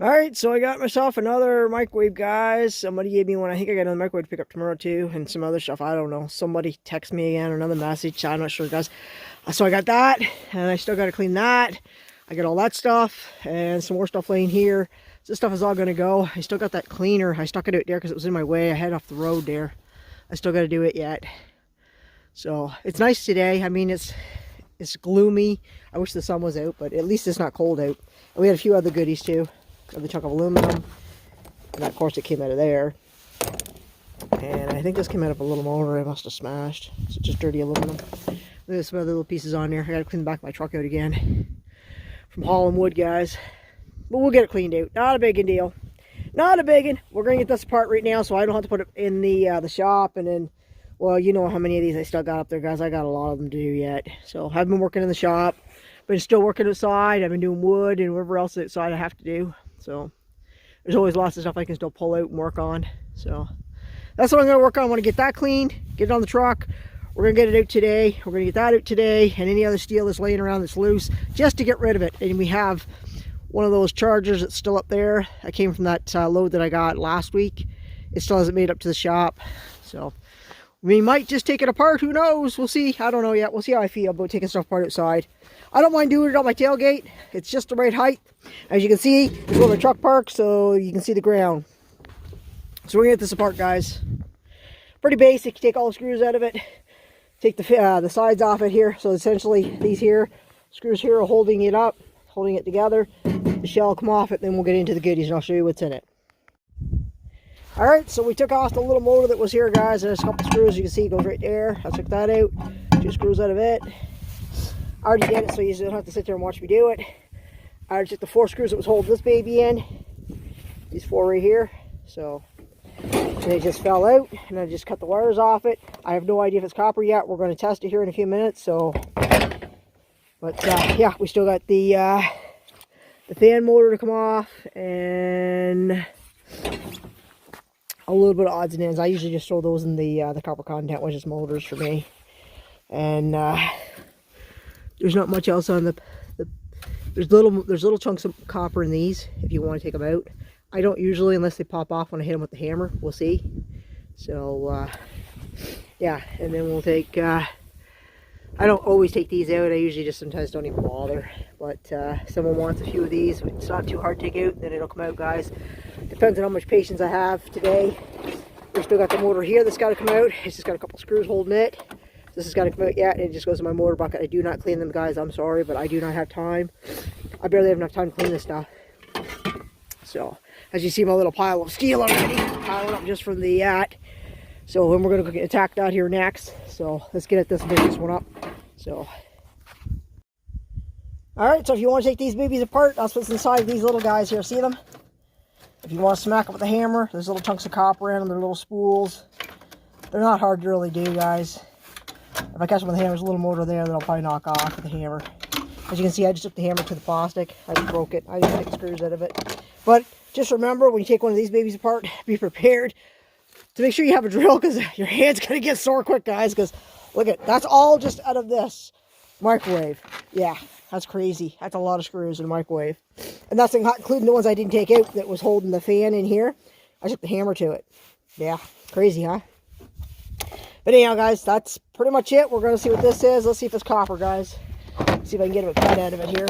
All right, so I got myself another microwave, guys. Somebody gave me one. I think I got another microwave to pick up tomorrow too, and some other stuff. I don't know. Somebody text me again, another message. I'm not sure, guys. So I got that, and I still got to clean that. I got all that stuff and some more stuff laying here. So this stuff is all gonna go. I still got that cleaner. I stuck it out there because it was in my way. I head off the road there. I still got to do it yet. So it's nice today. I mean, it's gloomy. I wish the sun was out, but at least it's not cold out. And we had a few other goodies too. Another chunk of aluminum, and of course it came out of there. And I think this came out of a little motor I must have smashed. It's just dirty aluminum. There's some other little pieces on there. I gotta clean the back of my truck out again from hauling wood, guys. But we'll get it cleaned out. Not a big deal. Not a big one. We're gonna get this apart right now, so I don't have to put it in the shop. And then, well, you know how many of these I still got up there, guys. I got a lot of them to do yet. So I've been working in the shop, but still working outside. I've been doing wood and whatever else outside I have to do. So there's always lots of stuff I can still pull out and work on. So that's what I'm going to work on. I want to get that cleaned, get it on the truck. We're going to get it out today. We're going to get that out today, and any other steel that's laying around that's loose, just to get rid of it. And we have one of those chargers that's still up there. I came from that load that I got last week. It still hasn't made up to the shop. So we might just take it apart. Who knows? We'll see. I don't know yet. We'll see how I feel about taking stuff apart outside. I don't mind doing it on my tailgate. It's just the right height. As you can see, this is where my truck parks, so you can see the ground. So we're going to get this apart, guys. Pretty basic. You take all the screws out of it. Take the sides off it here. So essentially, these here, screws here are holding it up, holding it together. The shell will come off it, then we'll get into the goodies, and I'll show you what's in it. Alright, so we took off the little motor that was here, guys. There's a couple screws. You can see it goes right there. I took that out. 2 screws out of it. I already did it, so you don't have to sit there and watch me do it. I already took the 4 screws that was holding this baby in. These 4 right here. So they just fell out, and I just cut the wires off it. I have no idea if it's copper yet. We're going to test it here in a few minutes. So, but yeah, we still got the fan motor to come off, and a little bit of odds and ends. I usually just throw those in the copper content, which is motors for me. And there's not much else on there's little chunks of copper in these if you want to take them out. I don't usually, unless they pop off when I hit them with the hammer. We'll see. So yeah, and then we'll take I don't always take these out. I usually just sometimes don't even bother. But someone wants a few of these. It's not too hard to take out, then it'll come out, guys. Depends on how much patience I have today. We've still got the motor here that's got to come out. It's just got a couple screws holding it. This has got to come out yet, and it just goes in my motor bucket. I do not clean them, guys. I'm sorry, but I do not have time. I barely have enough time to clean this stuff. So, as you see, my little pile of steel already, piling up just from the yacht. So, then we're going to attack that here next. So, let's get at this and pick this one up. So, alright, so if you want to take these babies apart, that's what's inside these little guys here. See them? If you want to smack them with a hammer, there's little chunks of copper in them. They're little spools. They're not hard to really do, guys. If I catch them with a hammer, there's a little motor there that I'll probably knock off with the hammer. As you can see, I just took the hammer to the plastic. I just broke it. I didn't take the screws out of it. But just remember, when you take one of these babies apart, be prepared to make sure you have a drill, because your hand's going to get sore quick, guys. Because look at, that's all just out of this microwave. Yeah, that's crazy. That's a lot of screws in a microwave. And that's not including the ones I didn't take out that was holding the fan in here. I took the hammer to it. Yeah, crazy, huh? But anyhow, guys, that's pretty much it. We're going to see what this is. Let's see if it's copper, guys. See if I can get a cut out of it here.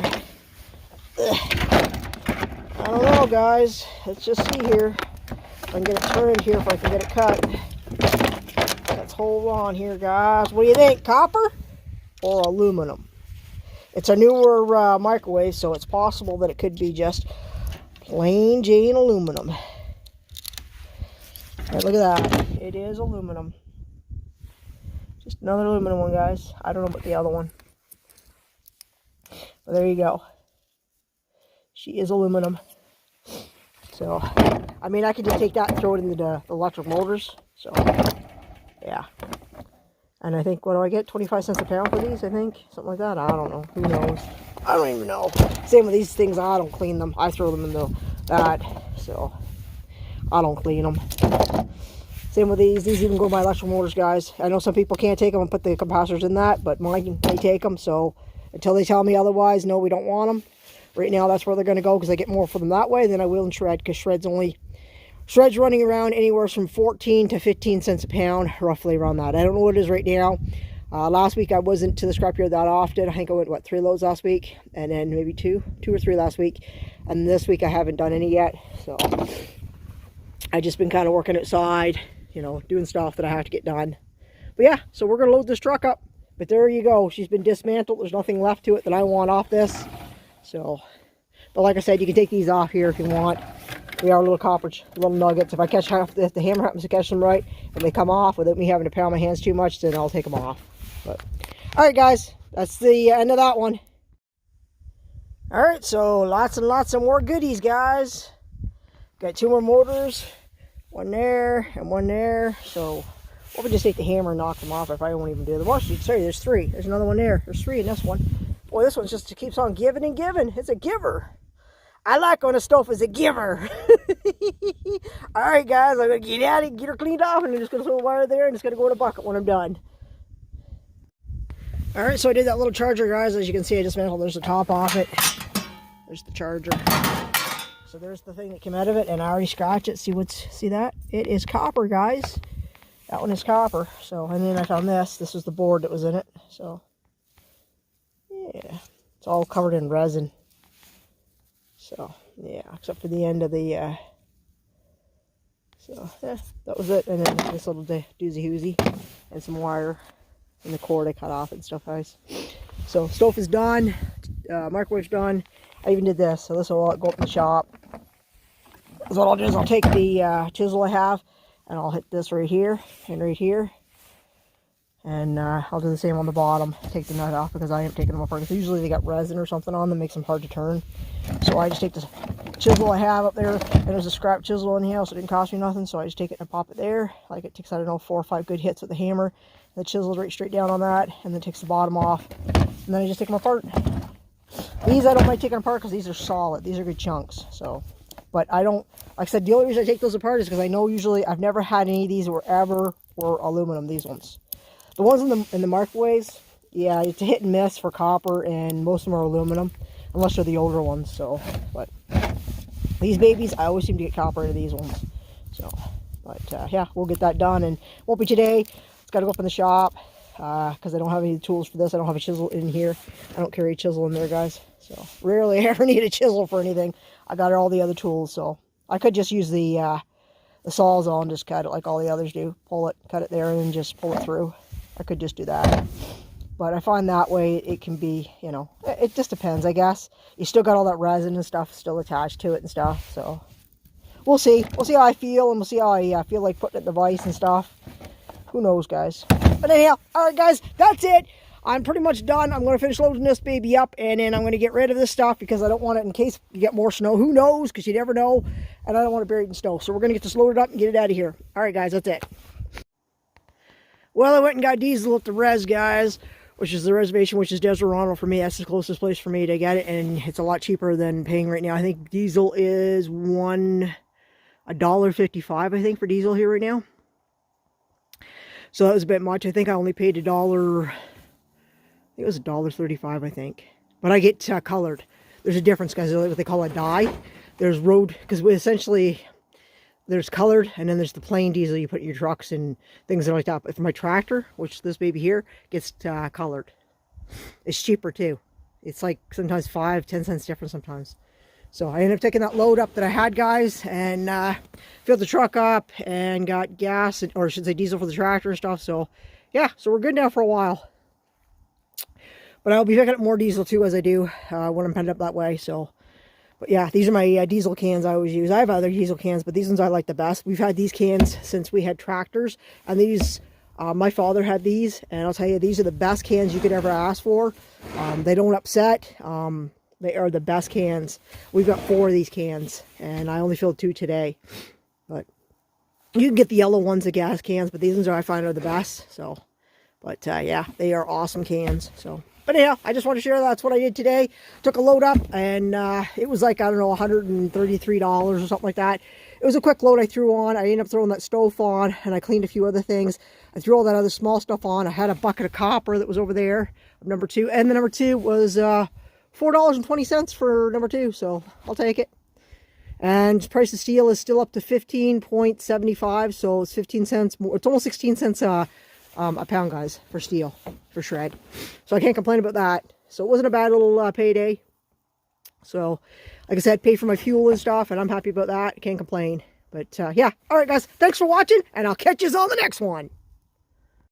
I don't know, guys. Let's just see here. If I can get it turned here, if I can get it cut. Let's hold on here, guys. What do you think? Copper or aluminum? It's a newer microwave, so it's possible that it could be just plain Jane aluminum. Right, look at that. It is aluminum. Just another aluminum one, guys. I don't know about the other one. But there you go. She is aluminum. So, I mean, I could just take that and throw it in the electric motors. So, yeah. And I think, what do I get? 25 cents a pound for these, I think? Something like that. I don't know. Who knows? I don't even know. Same with these things. I don't clean them. I throw them in that. So, I don't clean them. Same with these. These even go by electrical motors, guys. I know some people can't take them and put the capacitors in that, but mine, they take them. So, until they tell me otherwise, no, we don't want them. Right now, that's where they're going to go because I get more for them that way than I will in shred, because shred's running around anywhere from 14 to 15 cents a pound, roughly around that. I don't know what it is right now. Last week I wasn't to the scrapyard that often. I think I went, what, 3 loads last week, and then maybe two or three last week, and this week I haven't done any yet. So I just been kind of working outside, you know, doing stuff that I have to get done. But yeah, so we're gonna load this truck up. But there you go, she's been dismantled. There's nothing left to it that I want off this. So, but like I said, you can take these off here if you want. They are little copper, little nuggets. If I catch if the hammer happens to catch them right and they come off without me having to pound my hands too much, then I'll take them off. But all right, guys, that's the end of that one. All right, so lots and lots of more goodies, guys. Got 2 more motors, one there and one there. So what if I just take the hammer and knock them off? I probably won't even do them. Well, sorry, there's 3. There's another one there. There's 3 in this one. Boy, this one just keeps on giving and giving. It's a giver. I like when a stove is a giver. All right, guys, I'm going to get out and get her cleaned off, and I'm just going to throw a wire there, and it's going to go in a bucket when I'm done. All right, so I did that little charger, guys. As you can see, I dismantled. There's the top off it. There's the charger. So there's the thing that came out of it, and I already scratched it. See that? It is copper, guys. That one is copper. So, and then I found this. This was the board that was in it. So, yeah, it's all covered in resin. So, yeah, except for the end of the, so, yeah, that was it. And then this little doozy-hoozy and some wire and the cord I cut off and stuff, guys. So, stove is done. Microwave's done. I even did this. So, this will all go up in the shop. So, what I'll do is I'll take the chisel I have and I'll hit this right here and right here. And I'll do the same on the bottom. Take the nut off because I am taking them apart. Because usually they got resin or something on them, makes them hard to turn. So I just take the chisel I have up there, and there's a scrap chisel in here, so it didn't cost me nothing. So I just take it and pop it there. Like it takes, I don't know, 4 or 5 good hits with the hammer. The chisel's right straight down on that, and then takes the bottom off. And then I just take them apart. These I don't mind taking apart because these are solid. These are good chunks. So, but I don't, like I said, the only reason I take those apart is because I know usually I've never had any of these were aluminum. These ones. The ones in the microwaves, yeah, it's a hit and miss for copper, and most of them are aluminum, unless they're the older ones. So, but these babies, I always seem to get copper into these ones. So, but yeah, we'll get that done, and won't be today. It's got to go up in the shop because I don't have any tools for this. I don't have a chisel in here. I don't carry a chisel in there, guys. So rarely ever need a chisel for anything. I got all the other tools, so I could just use the Sawzall and just cut it like all the others do. Pull it, cut it there, and then just pull it through. I could just do that. But I find that way it can be, you know, it just depends, I guess. You still got all that resin and stuff still attached to it and stuff. So we'll see. We'll see how I feel, and we'll see how I feel like putting it in the vise and stuff. Who knows, guys. But anyhow, all right, guys, that's it. I'm pretty much done. I'm going to finish loading this baby up, and then I'm going to get rid of this stuff because I don't want it in case you get more snow. Who knows? Because you never know. And I don't want it buried in snow. So we're going to get this loaded up and get it out of here. All right, guys, that's it. Well, I went and got diesel at the res, guys, which is the reservation, which is Desirado for me. That's the closest place for me to get it, and it's a lot cheaper than paying right now. I think diesel is $1.55, I think, for diesel here right now. So that was a bit much. I think I only paid $1. I think it was $1.35, I think. But I get colored. There's a difference, guys. What they call a dye. There's road, because essentially there's colored, and then there's the plain diesel you put in your trucks and things like that. But for my tractor, which this baby here, gets colored. It's cheaper too. It's like sometimes 5-10 cents different sometimes. So I ended up taking that load up that I had, guys, and filled the truck up and got gas, or I should say diesel for the tractor and stuff. So yeah, so we're good now for a while. But I'll be picking up more diesel too as I do when I'm headed up that way. So, but yeah, these are my diesel cans I always use. I have other diesel cans, but these ones I like the best. We've had these cans since we had tractors, and these, my father had these, and I'll tell you, these are the best cans you could ever ask for. They don't upset. They are the best cans. We've got 4 of these cans, and I only filled 2 today. But you can get the yellow ones, the gas cans, but these ones I find are the best. So, but yeah, they are awesome cans. So, but anyhow, I just want to share that's what I did today. Took a load up, and it was like, I don't know, $133 or something like that. It was a quick load I threw on. I ended up throwing that stove on, and I cleaned a few other things. I threw all that other small stuff on. I had a bucket of copper that was over there, number 2. And the number 2 was $4.20 for number 2, so I'll take it. And price of steel is still up to 15.75, so it's 15 cents more. It's almost 16 cents a pound, guys, for steel, for shred. So I can't complain about that. So it wasn't a bad little payday. So, like I said, paid for my fuel and stuff, and I'm happy about that. Can't complain. But yeah, all right, guys, thanks for watching, and I'll catch you on the next one.